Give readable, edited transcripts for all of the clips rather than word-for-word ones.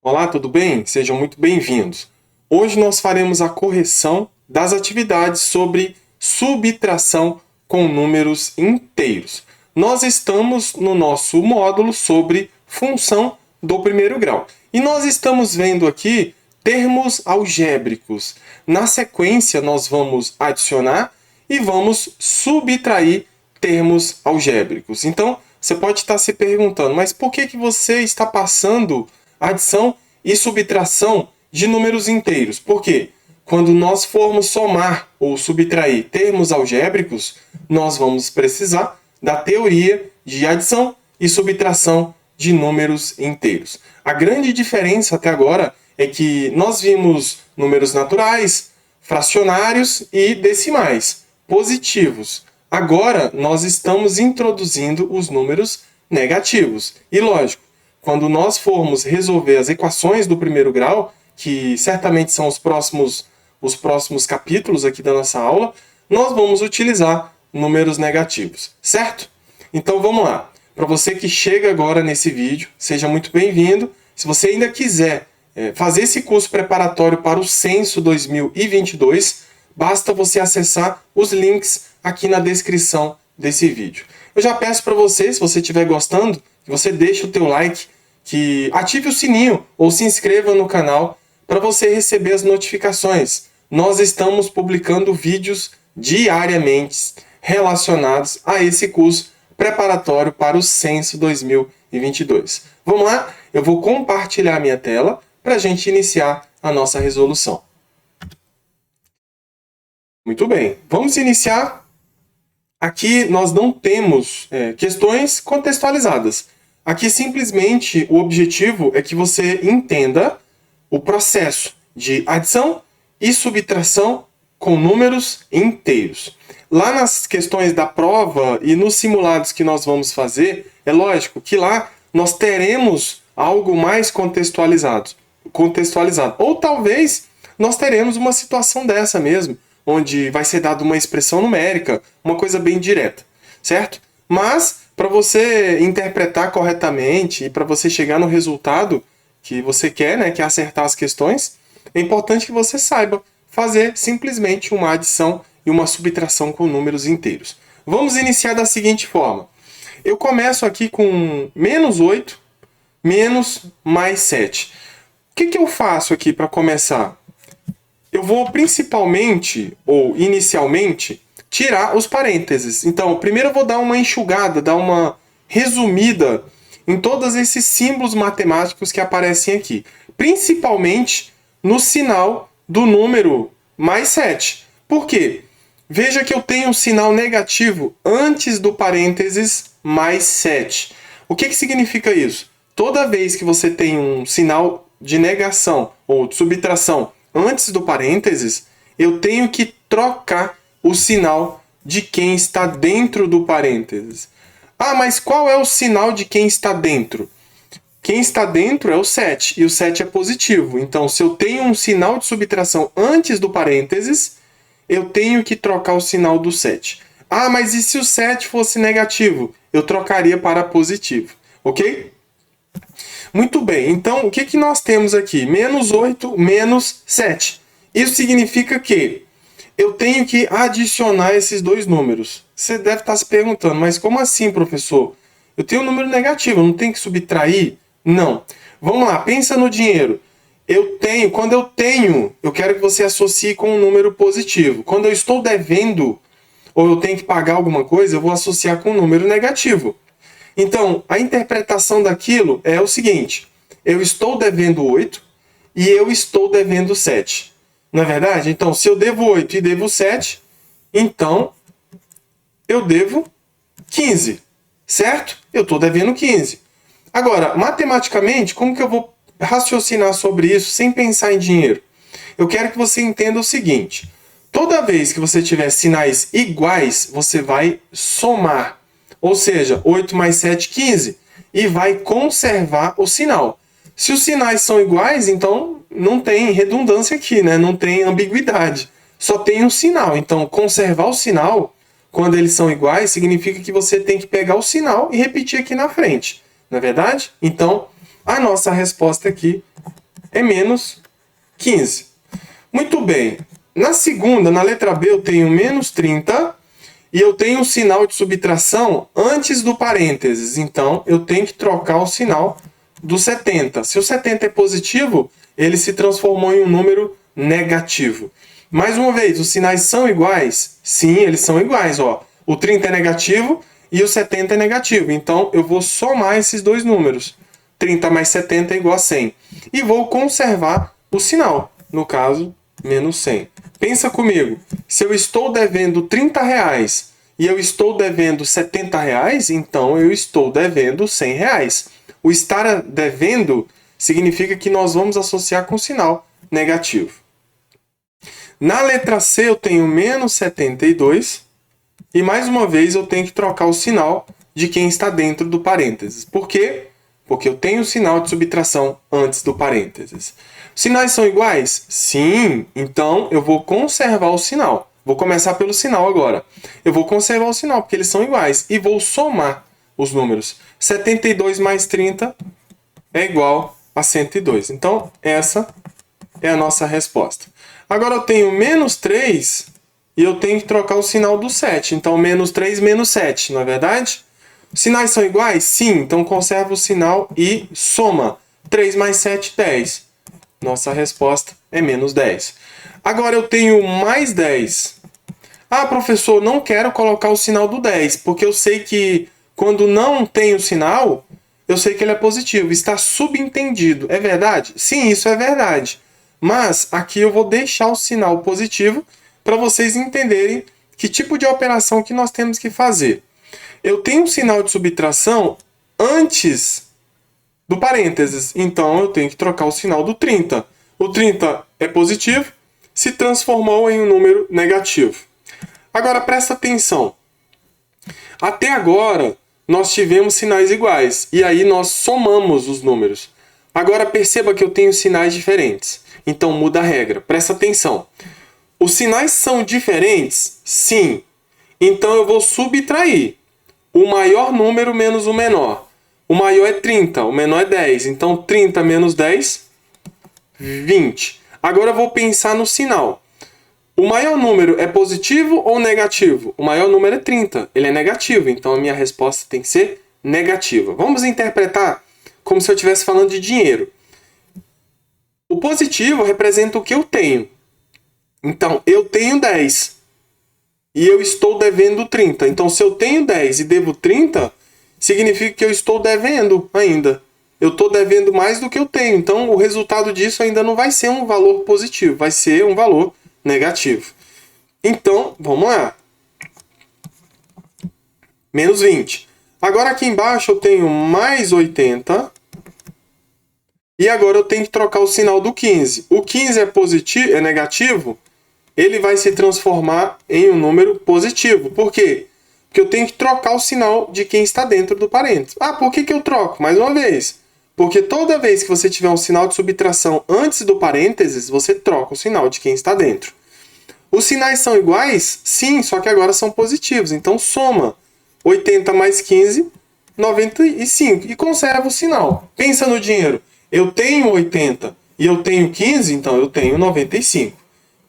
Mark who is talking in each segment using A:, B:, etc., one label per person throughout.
A: Olá, tudo bem? Sejam muito bem-vindos. Hoje nós faremos a correção das atividades sobre subtração com números inteiros. Nós estamos no nosso módulo sobre função do primeiro grau. E nós estamos vendo aqui termos algébricos. Na sequência, nós vamos adicionar e vamos subtrair termos algébricos. Então, você pode estar se perguntando, mas por que você está passando adição e subtração de números inteiros? Por quê? Quando nós formos somar ou subtrair termos algébricos, nós vamos precisar da teoria de adição e subtração de números inteiros. A grande diferença até agora é que nós vimos números naturais, fracionários e decimais, positivos. Agora nós estamos introduzindo os números negativos. E lógico, quando nós formos resolver as equações do primeiro grau, que certamente são os próximos capítulos aqui da nossa aula, nós vamos utilizar números negativos, certo? Então vamos lá. Para você que chega agora nesse vídeo, seja muito bem-vindo. Se você ainda quiser fazer esse curso preparatório para o Censo 2022, basta você acessar os links aqui na descrição desse vídeo. Eu já peço para você, se você estiver gostando, que você deixe o teu like, que ative o sininho ou se inscreva no canal para você receber as notificações. Nós estamos publicando vídeos diariamente relacionados a esse curso preparatório para o Censo 2022. Vamos lá? Eu vou compartilhar minha tela para a gente iniciar a nossa resolução. Muito bem, vamos iniciar. Aqui nós não temos questões contextualizadas. Aqui simplesmente o objetivo é que você entenda o processo de adição e subtração com números inteiros. Lá nas questões da prova e nos simulados que nós vamos fazer, é lógico que lá nós teremos algo mais contextualizado. Ou talvez nós teremos uma situação dessa mesmo, onde vai ser dada uma expressão numérica, uma coisa bem direta, certo? Mas, para você interpretar corretamente e para você chegar no resultado que você quer, né, que é acertar as questões, é importante que você saiba fazer simplesmente uma adição e uma subtração com números inteiros. Vamos iniciar da seguinte forma. Eu começo aqui com menos 8, menos mais 7. O que eu faço aqui para começar? Eu vou principalmente, ou inicialmente, tirar os parênteses. Então, primeiro eu vou dar uma enxugada, dar uma resumida em todos esses símbolos matemáticos que aparecem aqui. Principalmente no sinal do número mais 7. Por quê? Veja que eu tenho um sinal negativo antes do parênteses mais 7. O que significa isso? Toda vez que você tem um sinal de negação ou de subtração antes do parênteses, eu tenho que trocar o sinal de quem está dentro do parênteses. Ah, mas qual é o sinal de quem está dentro? Quem está dentro é o 7, e o 7 é positivo. Então, se eu tenho um sinal de subtração antes do parênteses, eu tenho que trocar o sinal do 7. Ah, mas e se o 7 fosse negativo? Eu trocaria para positivo, ok? Muito bem, então o que nós temos aqui? Menos 8, menos 7. Isso significa que eu tenho que adicionar esses dois números. Você deve estar se perguntando, mas como assim, professor? Eu tenho um número negativo, eu não tenho que subtrair? Não. Vamos lá, pensa no dinheiro. Quando eu tenho, eu quero que você associe com um número positivo. Quando eu estou devendo, ou eu tenho que pagar alguma coisa, eu vou associar com um número negativo. Então, a interpretação daquilo é o seguinte: eu estou devendo 8 e eu estou devendo 7. Não é verdade? Então, se eu devo 8 e devo 7, então eu devo 15, certo? Eu estou devendo 15. Agora, matematicamente, como que eu vou raciocinar sobre isso sem pensar em dinheiro? Eu quero que você entenda o seguinte: toda vez que você tiver sinais iguais, você vai somar. Ou seja, 8 mais 7, 15. E vai conservar o sinal. Se os sinais são iguais, então não tem redundância aqui, né? Não tem ambiguidade. Só tem um sinal. Então, conservar o sinal, quando eles são iguais, significa que você tem que pegar o sinal e repetir aqui na frente. Não é verdade? Então, a nossa resposta aqui é menos 15. Muito bem. Na segunda, na letra B, eu tenho menos 30 e eu tenho um sinal de subtração antes do parênteses. Então, eu tenho que trocar o sinal do 70. Se o 70 é positivo, ele se transformou em um número negativo. Mais uma vez, os sinais são iguais? Sim, eles são iguais. Ó. O 30 é negativo e o 70 é negativo. Então, eu vou somar esses dois números. 30 mais 70 é igual a 100. E vou conservar o sinal. No caso, menos 100. Pensa comigo. Se eu estou devendo 30 reais e eu estou devendo 70 reais, então eu estou devendo 100 reais. O estar devendo significa que nós vamos associar com sinal negativo. Na letra C eu tenho menos 72 e mais uma vez eu tenho que trocar o sinal de quem está dentro do parênteses. Por quê? Porque eu tenho o sinal de subtração antes do parênteses. Os sinais são iguais? Sim, então eu vou conservar o sinal. Vou começar pelo sinal agora. Eu vou conservar o sinal porque eles são iguais e vou somar os números. 72 mais 30 é igual a 102. Então, essa é a nossa resposta. Agora eu tenho menos 3 e eu tenho que trocar o sinal do 7. Então, menos 3, menos 7, não é verdade? Os sinais são iguais? Sim, então conserva o sinal e soma. 3 mais 7, 10. Nossa resposta é menos 10. Agora eu tenho mais 10. Ah, professor, não quero colocar o sinal do 10, porque eu sei que quando não tem o sinal, eu sei que ele é positivo. Está subentendido. É verdade? Sim, isso é verdade. Mas aqui eu vou deixar o sinal positivo para vocês entenderem que tipo de operação que nós temos que fazer. Eu tenho um sinal de subtração antes do parênteses, então eu tenho que trocar o sinal do 30. O 30 é positivo, se transformou em um número negativo. Agora presta atenção. Até agora nós tivemos sinais iguais e aí nós somamos os números. Agora perceba que eu tenho sinais diferentes. Então muda a regra. Presta atenção. Os sinais são diferentes? Sim. Então eu vou subtrair o maior número menos o menor. O maior é 30, o menor é 10. Então 30 menos 10, 20. Agora eu vou pensar no sinal. O maior número é positivo ou negativo? O maior número é 30. Ele é negativo, então a minha resposta tem que ser negativa. Vamos interpretar como se eu estivesse falando de dinheiro. O positivo representa o que eu tenho. Então, eu tenho 10 e eu estou devendo 30. Então, se eu tenho 10 e devo 30, significa que eu estou devendo ainda. Eu estou devendo mais do que eu tenho. Então, o resultado disso ainda não vai ser um valor positivo, vai ser um valor negativo. Então, vamos lá. Menos 20. Agora aqui embaixo eu tenho mais 80. E agora eu tenho que trocar o sinal do 15. O 15 é positivo, é negativo, ele vai se transformar em um número positivo. Por quê? Porque eu tenho que trocar o sinal de quem está dentro do parênteses. Ah, por que eu troco? Mais uma vez. Porque toda vez que você tiver um sinal de subtração antes do parênteses, você troca o sinal de quem está dentro. Os sinais são iguais? Sim, só que agora são positivos. Então soma 80 mais 15, 95. E conserva o sinal. Pensa no dinheiro. Eu tenho 80 e eu tenho 15, então eu tenho 95.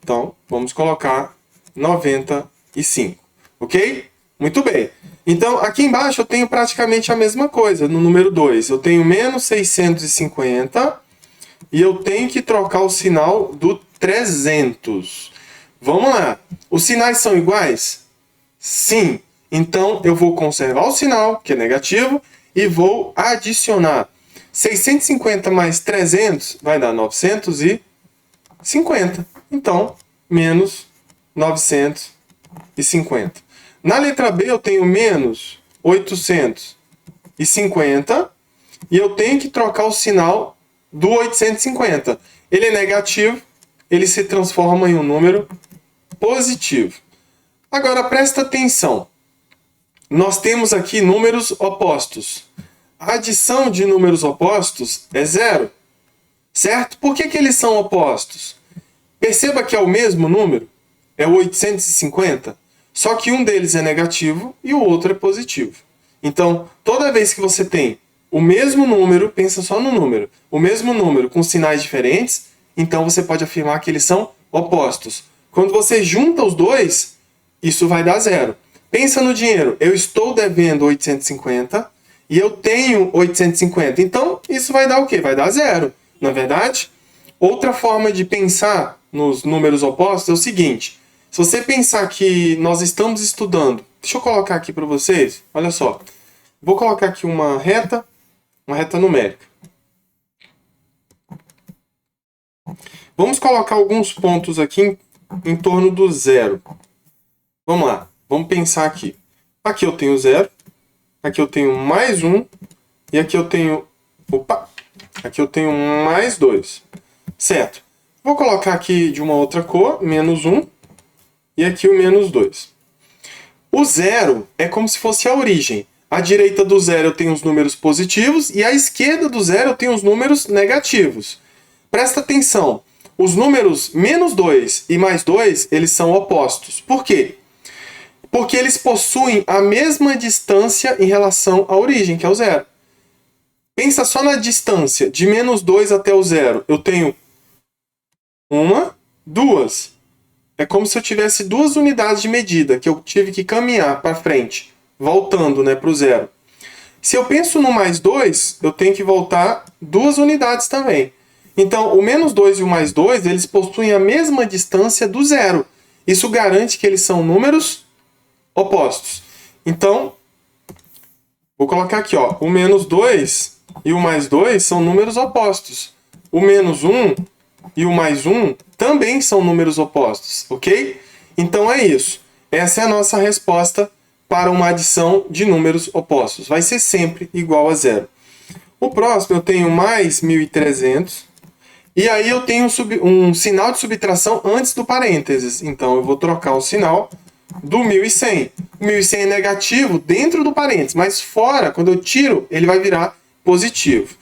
A: Então, vamos colocar 95. Ok? Muito bem. Então, aqui embaixo eu tenho praticamente a mesma coisa. No número 2, eu tenho menos 650 e eu tenho que trocar o sinal do 300. Vamos lá. Os sinais são iguais? Sim. Então, eu vou conservar o sinal, que é negativo, e vou adicionar. 650 mais 300 vai dar 950. Então, menos 950. Na letra B eu tenho menos 850 e eu tenho que trocar o sinal do 850. Ele é negativo, ele se transforma em um número positivo. Agora presta atenção. Nós temos aqui números opostos. A adição de números opostos é zero, certo? Por que eles são opostos? Perceba que é o mesmo número, é o 850, só que um deles é negativo e o outro é positivo. Então, toda vez que você tem o mesmo número, pensa só no número, o mesmo número com sinais diferentes, então você pode afirmar que eles são opostos. Quando você junta os dois, isso vai dar zero. Pensa no dinheiro. Eu estou devendo 850 e eu tenho 850. Então, isso vai dar o quê? Vai dar zero, não é verdade? Outra forma de pensar nos números opostos é o seguinte. Se você pensar que nós estamos estudando... Deixa eu colocar aqui para vocês. Olha só. Vou colocar aqui uma reta numérica. Vamos colocar alguns pontos aqui em torno do zero. Vamos lá. Vamos pensar aqui. Aqui eu tenho zero. Aqui eu tenho mais 1. E aqui eu tenho... Opa! Aqui eu tenho mais 2. Certo. Vou colocar aqui de uma outra cor, menos 1. E aqui o menos 2. O zero é como se fosse a origem. À direita do zero eu tenho os números positivos. E à esquerda do zero eu tenho os números negativos. Presta atenção. Os números menos 2 e mais 2, eles são opostos. Por quê? Porque eles possuem a mesma distância em relação à origem, que é o zero. Pensa só na distância de menos 2 até o zero. Eu tenho 1, 2. É como se eu tivesse 2 unidades de medida que eu tive que caminhar para frente, voltando, para o zero. Se eu penso no mais 2, eu tenho que voltar 2 unidades também. Então, o menos 2 e o mais 2, eles possuem a mesma distância do zero. Isso garante que eles são números opostos. Então, vou colocar aqui, ó, o menos 2 e o mais 2 são números opostos. O menos 1 e o mais 1 também são números opostos, ok? Então é isso. Essa é a nossa resposta para uma adição de números opostos. Vai ser sempre igual a zero. O próximo eu tenho mais 1.300. E aí eu tenho um sinal de subtração antes do parênteses. Então eu vou trocar o sinal do 1.100. O 1.100 é negativo dentro do parênteses, mas fora, quando eu tiro, ele vai virar positivo.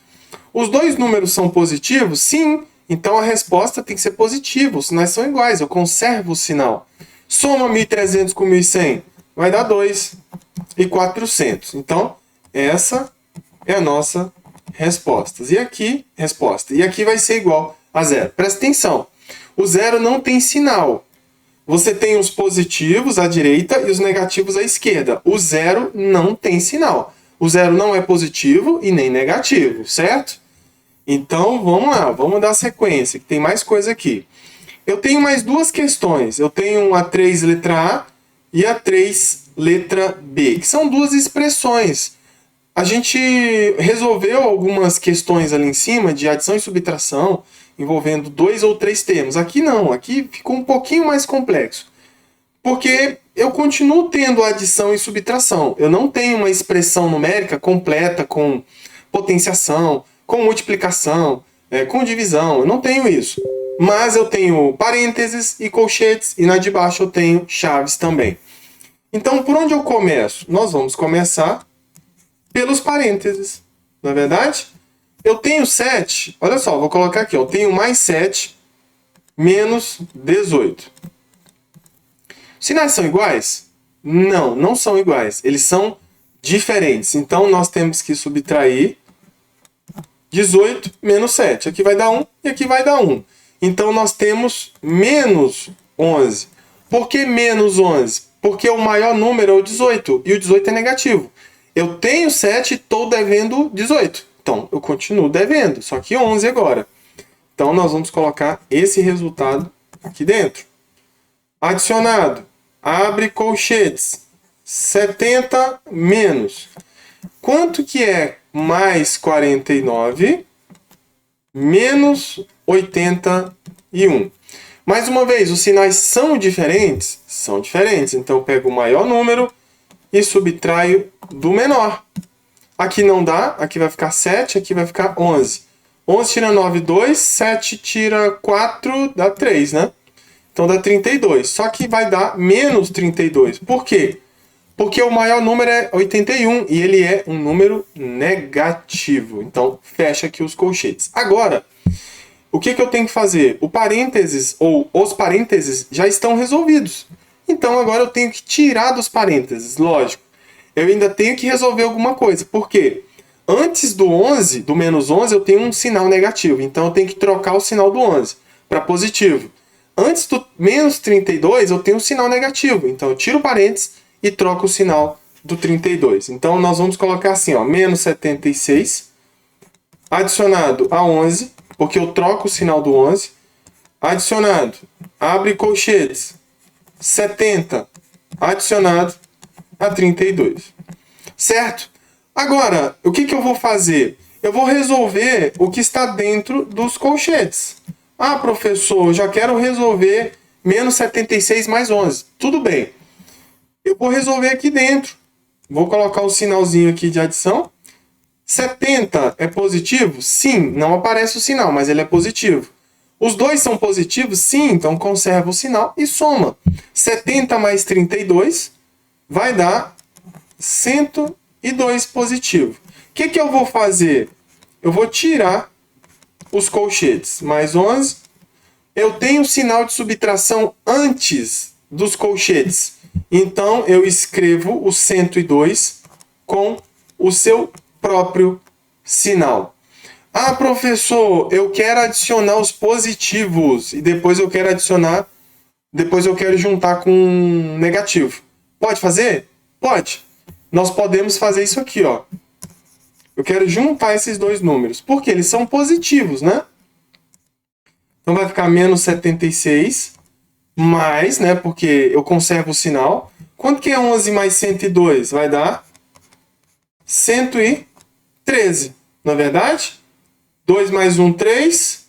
A: Os dois números são positivos? Sim. Então a resposta tem que ser positiva. Os sinais são iguais, eu conservo o sinal. Soma 1.300 com 1.100, vai dar 2.400. Então, essa é a nossa resposta. E aqui vai ser igual a zero. Presta atenção. O zero não tem sinal. Você tem os positivos à direita e os negativos à esquerda. O zero não tem sinal. O zero não é positivo e nem negativo, certo? Então, vamos lá. Vamos dar sequência, que tem mais coisa aqui. Eu tenho mais duas questões. Eu tenho a 3 letra A e a 3 letra B, que são duas expressões. A gente resolveu algumas questões ali em cima de adição e subtração, envolvendo 2 ou 3 termos. Aqui não, aqui ficou um pouquinho mais complexo. Porque eu continuo tendo adição e subtração. Eu não tenho uma expressão numérica completa com potenciação, com multiplicação, com divisão. Eu não tenho isso. Mas eu tenho parênteses e colchetes, e na de baixo eu tenho chaves também. Então, por onde eu começo? Nós vamos começar pelos parênteses, não é verdade? Eu tenho 7, olha só, vou colocar aqui, eu tenho mais 7 menos 18. Os sinais são iguais? Não, não são iguais, eles são diferentes. Então, nós temos que subtrair 18 menos 7. Aqui vai dar 1 e aqui vai dar 1. Então, nós temos menos 11. Por que menos 11? Porque o maior número é o 18, e o 18 é negativo. Eu tenho 7 e estou devendo 18. Então, eu continuo devendo, só que 11 agora. Então, nós vamos colocar esse resultado aqui dentro. Adicionado. Abre colchetes. 70 menos. Quanto que é mais 49 menos 81? Mais uma vez, os sinais são diferentes? São diferentes. Então, eu pego o maior número e subtraio do menor. Aqui não dá, aqui vai ficar 7, aqui vai ficar 11. 11 tira 9, 2, 7 tira 4, dá 3, né? Então dá 32, só que vai dar menos 32. Por quê? Porque o maior número é 81 e ele é um número negativo. Então fecha aqui os colchetes. Agora, o que eu tenho que fazer? O parênteses ou os parênteses já estão resolvidos. Então agora eu tenho que tirar dos parênteses, lógico. Eu ainda tenho que resolver alguma coisa. Por quê? Antes do 11, do menos 11, eu tenho um sinal negativo. Então, eu tenho que trocar o sinal do 11 para positivo. Antes do menos 32, eu tenho um sinal negativo. Então, eu tiro o parênteses e troco o sinal do 32. Então, nós vamos colocar assim, ó, menos 76, adicionado a 11, porque eu troco o sinal do 11, adicionado, abre colchetes, 70, adicionado a 32. Certo? Agora, o que eu vou fazer? Eu vou resolver o que está dentro dos colchetes. Ah, professor, eu já quero resolver menos 76 mais 11. Tudo bem. Eu vou resolver aqui dentro. Vou colocar o sinalzinho aqui de adição. 70 é positivo? Sim, não aparece o sinal, mas ele é positivo. Os dois são positivos? Sim, então conserva o sinal e soma. 70 mais 32 vai dar 102 positivo. O que eu vou fazer? Eu vou tirar os colchetes. Mais 11. Eu tenho sinal de subtração antes dos colchetes. Então, eu escrevo o 102 com o seu próprio sinal. Ah, professor, eu quero adicionar os positivos e depois eu quero juntar com negativo. Pode fazer? Pode. Nós podemos fazer isso aqui, ó. Eu quero juntar esses dois números, porque eles são positivos, né? Então vai ficar menos 76, mais, né? Porque eu conservo o sinal. Quanto que é 11 mais 102? Vai dar 113, não é verdade? 2 mais 1, 3.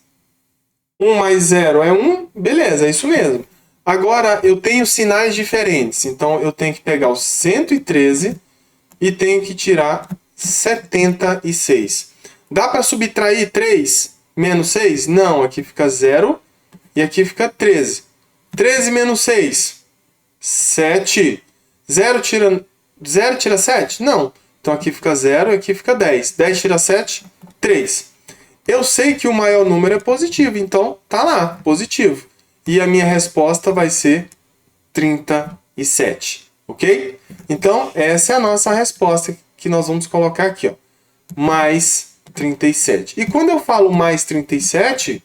A: 1 mais 0 é 1. Beleza, é isso mesmo. Agora, eu tenho sinais diferentes. Então, eu tenho que pegar o 113 e tenho que tirar 76. Dá para subtrair 3 menos 6? Não, aqui fica 0 e aqui fica 13. 13 menos 6, 7. 0 tira 7? Não. Então, aqui fica 0 e aqui fica 10. 10 tira 7, 3. Eu sei que o maior número é positivo, então tá lá, positivo. E a minha resposta vai ser 37, ok? Então, essa é a nossa resposta que nós vamos colocar aqui, ó. Mais 37. E quando eu falo mais 37,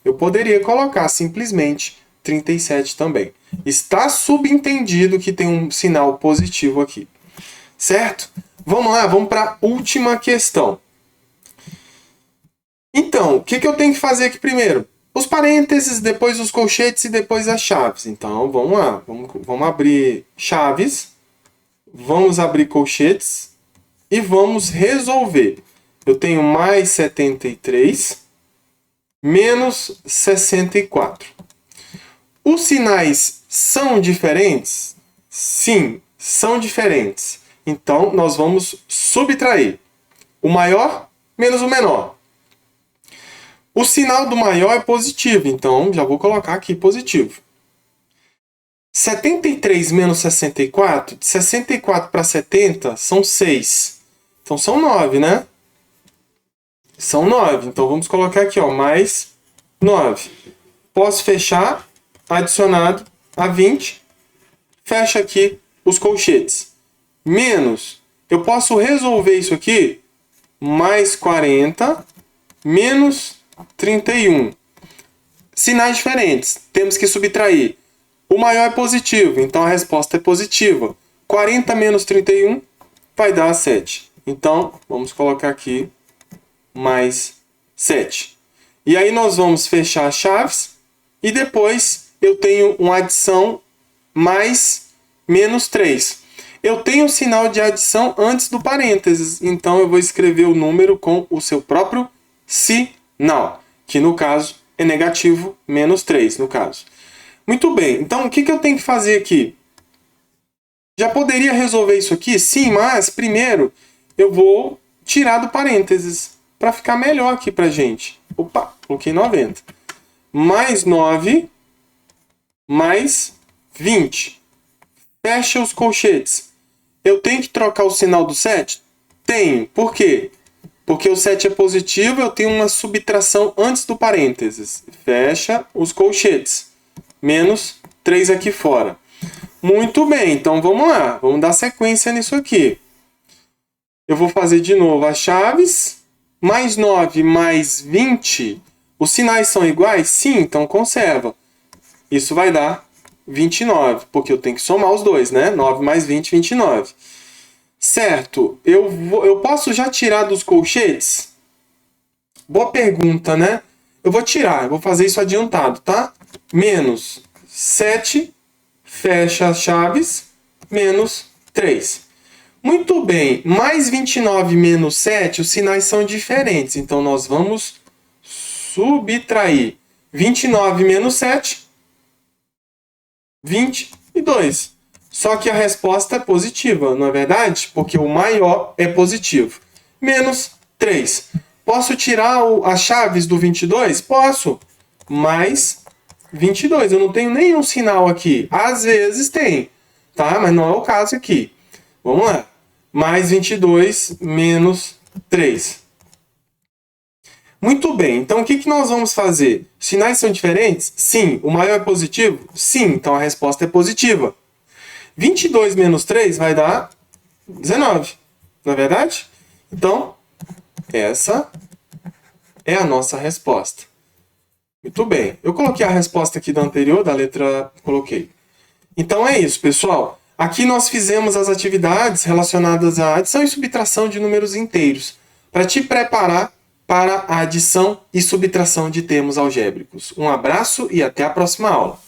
A: eu poderia colocar simplesmente 37 também. Está subentendido que tem um sinal positivo aqui. Certo? Vamos lá, vamos para a última questão. Então, o que eu tenho que fazer aqui primeiro? Os parênteses, depois os colchetes e depois as chaves. Então, vamos lá. Vamos abrir chaves, vamos abrir colchetes e vamos resolver. Eu tenho mais 73 menos 64. Os sinais são diferentes? Sim, são diferentes. Então, nós vamos subtrair o maior menos o menor. O sinal do maior é positivo, então já vou colocar aqui positivo. 73 menos 64, de 64 para 70 são 6. Então são 9, né? São 9. Então vamos colocar aqui, ó, mais 9. Posso fechar, adicionado a 20. Fecha aqui os colchetes. Menos, eu posso resolver isso aqui, mais 40, menos 31. Sinais diferentes. Temos que subtrair. O maior é positivo, então a resposta é positiva. 40 menos 31 vai dar 7. Então, vamos colocar aqui mais 7. E aí nós vamos fechar as chaves. E depois eu tenho uma adição mais menos 3. Eu tenho o sinal de adição antes do parênteses. Então, eu vou escrever o número com o seu próprio sinal, que no caso é negativo, menos 3 no caso. Muito bem, então o que eu tenho que fazer aqui? Já poderia resolver isso aqui? Sim, mas primeiro eu vou tirar do parênteses para ficar melhor aqui pra gente. Opa, coloquei 90. Mais 9, mais 20. Fecha os colchetes. Eu tenho que trocar o sinal do 7? Tenho. Por quê? Porque o 7 é positivo, eu tenho uma subtração antes do parênteses. Fecha os colchetes. Menos 3 aqui fora. Muito bem, então vamos lá. Vamos dar sequência nisso aqui. Eu vou fazer de novo as chaves. Mais 9 mais 20. Os sinais são iguais? Sim, então conserva. Isso vai dar 29, porque eu tenho que somar os dois, né? 9 mais 20, 29. Certo, eu posso já tirar dos colchetes? Boa pergunta, né? Eu vou tirar, eu vou fazer isso adiantado, tá? Menos 7, fecha as chaves, menos 3. Muito bem, mais 29 menos 7, os sinais são diferentes. Então, nós vamos subtrair 29 menos 7, 22. Só que a resposta é positiva, não é verdade? Porque o maior é positivo. Menos 3. Posso tirar as chaves do 22? Posso. Mais 22. Eu não tenho nenhum sinal aqui. Às vezes tem, tá? Mas não é o caso aqui. Vamos lá. Mais 22 menos 3. Muito bem. Então, o que nós vamos fazer? Os sinais são diferentes? Sim. O maior é positivo? Sim. Então, a resposta é positiva. 22 menos 3 vai dar 19. Não é verdade? Então, essa é a nossa resposta. Muito bem. Eu coloquei a resposta aqui da anterior, da letra... Coloquei. Então é isso, pessoal. Aqui nós fizemos as atividades relacionadas à adição e subtração de números inteiros, para te preparar para a adição e subtração de termos algébricos. Um abraço e até a próxima aula.